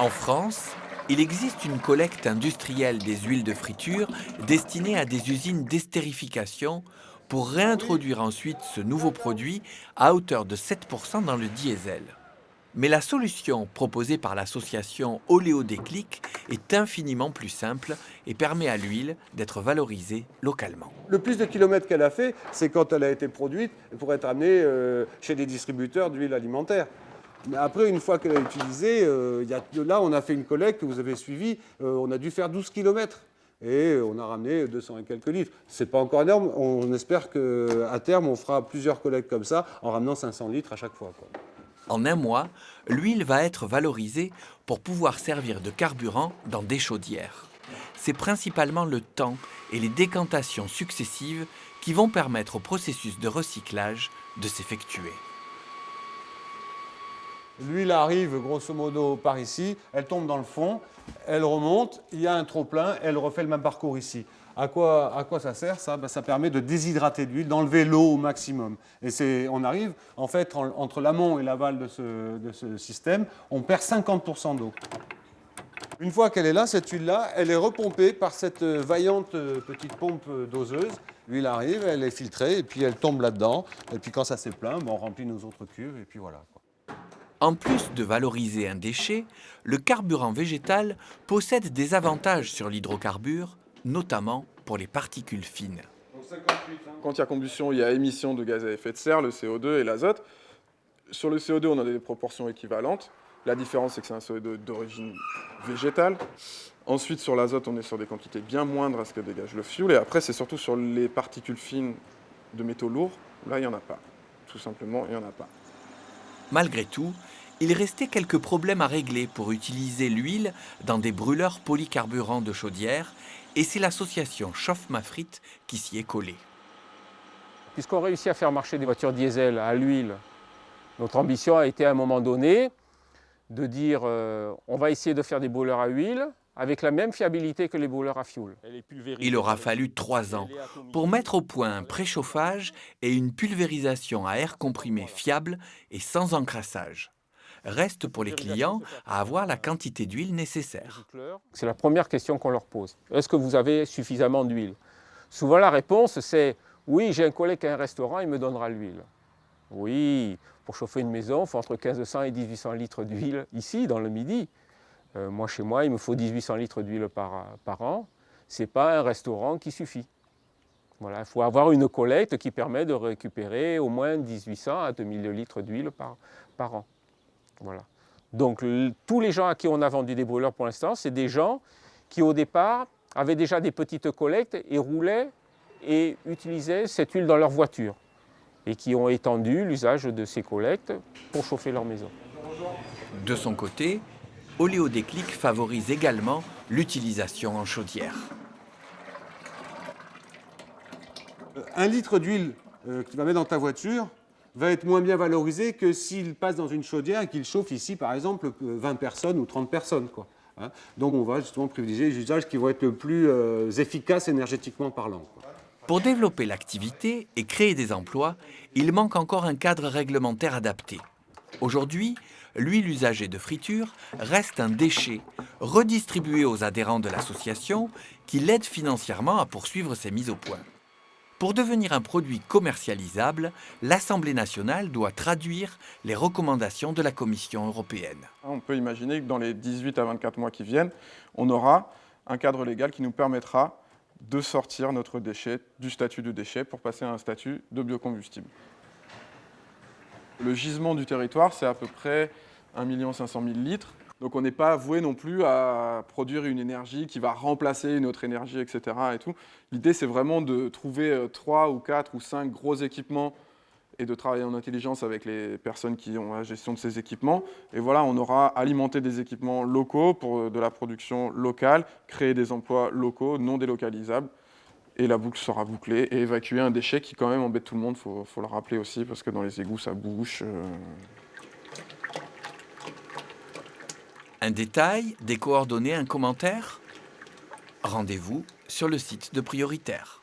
En France, il existe une collecte industrielle des huiles de friture destinée à des usines d'estérification pour réintroduire ensuite ce nouveau produit à hauteur de 7% dans le diesel. Mais la solution proposée par l'association Oléodéclic est infiniment plus simple et permet à l'huile d'être valorisée localement. Le plus de kilomètres qu'elle a fait, c'est quand elle a été produite pour être amenée chez des distributeurs d'huile alimentaire. Mais après, une fois qu'elle est utilisée, là, on a fait une collecte que vous avez suivie, on a dû faire 12 kilomètres. Et on a ramené 200 et quelques litres. Ce n'est pas encore énorme. On espère qu'à terme, on fera plusieurs collectes comme ça, en ramenant 500 litres à chaque fois, quoi. En un mois, l'huile va être valorisée pour pouvoir servir de carburant dans des chaudières. C'est principalement le temps et les décantations successives qui vont permettre au processus de recyclage de s'effectuer. L'huile arrive grosso modo par ici, elle tombe dans le fond, elle remonte, il y a un trop-plein, elle refait le même parcours ici. À quoi ça sert ça? Ça permet de déshydrater l'huile, d'enlever l'eau au maximum. Et on arrive, en fait, entre l'amont et l'aval de ce système, on perd 50% d'eau. Une fois qu'elle est là, cette huile-là, elle est repompée par cette vaillante petite pompe doseuse. L'huile arrive, elle est filtrée, et puis elle tombe là-dedans. Et puis quand ça s'est plein, on remplit nos autres cuves, et puis voilà, quoi. En plus de valoriser un déchet, le carburant végétal possède des avantages sur l'hydrocarbure, notamment pour les particules fines. Quand il y a combustion, il y a émission de gaz à effet de serre, le CO2 et l'azote. Sur le CO2, on a des proportions équivalentes. La différence, c'est que c'est un CO2 d'origine végétale. Ensuite, sur l'azote, on est sur des quantités bien moindres à ce que dégage le fioul. Et après, c'est surtout sur les particules fines de métaux lourds. Là, il n'y en a pas. Tout simplement, il n'y en a pas. Malgré tout, il restait quelques problèmes à régler pour utiliser l'huile dans des brûleurs polycarburants de chaudière, et c'est l'association Chauffe-ma-frite qui s'y est collée. Puisqu'on réussit à faire marcher des voitures diesel à l'huile, notre ambition a été à un moment donné de dire on va essayer de faire des brûleurs à huile avec la même fiabilité que les brûleurs à fioul. Il aura fallu 3 ans pour mettre au point un préchauffage et une pulvérisation à air comprimé fiable et sans encrassage. Reste pour les clients à avoir la quantité d'huile nécessaire. C'est la première question qu'on leur pose. Est-ce que vous avez suffisamment d'huile? Souvent la réponse c'est oui, j'ai un collègue qui a un restaurant, il me donnera l'huile. Oui, pour chauffer une maison, il faut entre 1500 et 1800 litres d'huile ici, dans le Midi. Moi, chez moi, il me faut 1800 litres d'huile par an. Ce n'est pas un restaurant qui suffit. Voilà, il faut avoir une collecte qui permet de récupérer au moins 1800 à 2000 litres d'huile par an. Voilà. Donc, tous les gens à qui on a vendu des brûleurs pour l'instant, c'est des gens qui, au départ, avaient déjà des petites collectes et roulaient et utilisaient cette huile dans leur voiture et qui ont étendu l'usage de ces collectes pour chauffer leur maison. De son côté, Oléodéclic favorise également l'utilisation en chaudière. 1 litre d'huile que tu vas mettre dans ta voiture va être moins bien valorisé que s'il passe dans une chaudière et qu'il chauffe ici, par exemple, 20 personnes ou 30 personnes, quoi. Hein. Donc on va justement privilégier les usages qui vont être le plus efficaces énergétiquement parlant, quoi. Pour développer l'activité et créer des emplois, il manque encore un cadre réglementaire adapté. Aujourd'hui, l'huile usagée de friture reste un déchet redistribué aux adhérents de l'association qui l'aident financièrement à poursuivre ses mises au point. Pour devenir un produit commercialisable, l'Assemblée nationale doit traduire les recommandations de la Commission européenne. On peut imaginer que dans les 18 à 24 mois qui viennent, on aura un cadre légal qui nous permettra de sortir notre déchet du statut de déchet pour passer à un statut de biocombustible. Le gisement du territoire, c'est à peu près 1 500 000 litres. Donc on n'est pas voué non plus à produire une énergie qui va remplacer une autre énergie, etc. Et tout. L'idée, c'est vraiment de trouver 3 ou 4 ou 5 gros équipements et de travailler en intelligence avec les personnes qui ont la gestion de ces équipements. Et voilà, on aura alimenté des équipements locaux pour de la production locale, créer des emplois locaux, non délocalisables. Et la boucle sera bouclée et évacuer un déchet qui quand même embête tout le monde, faut le rappeler aussi, parce que dans les égouts, ça bouche. Un détail, des coordonnées, un commentaire? Rendez-vous sur le site de Prioritaire.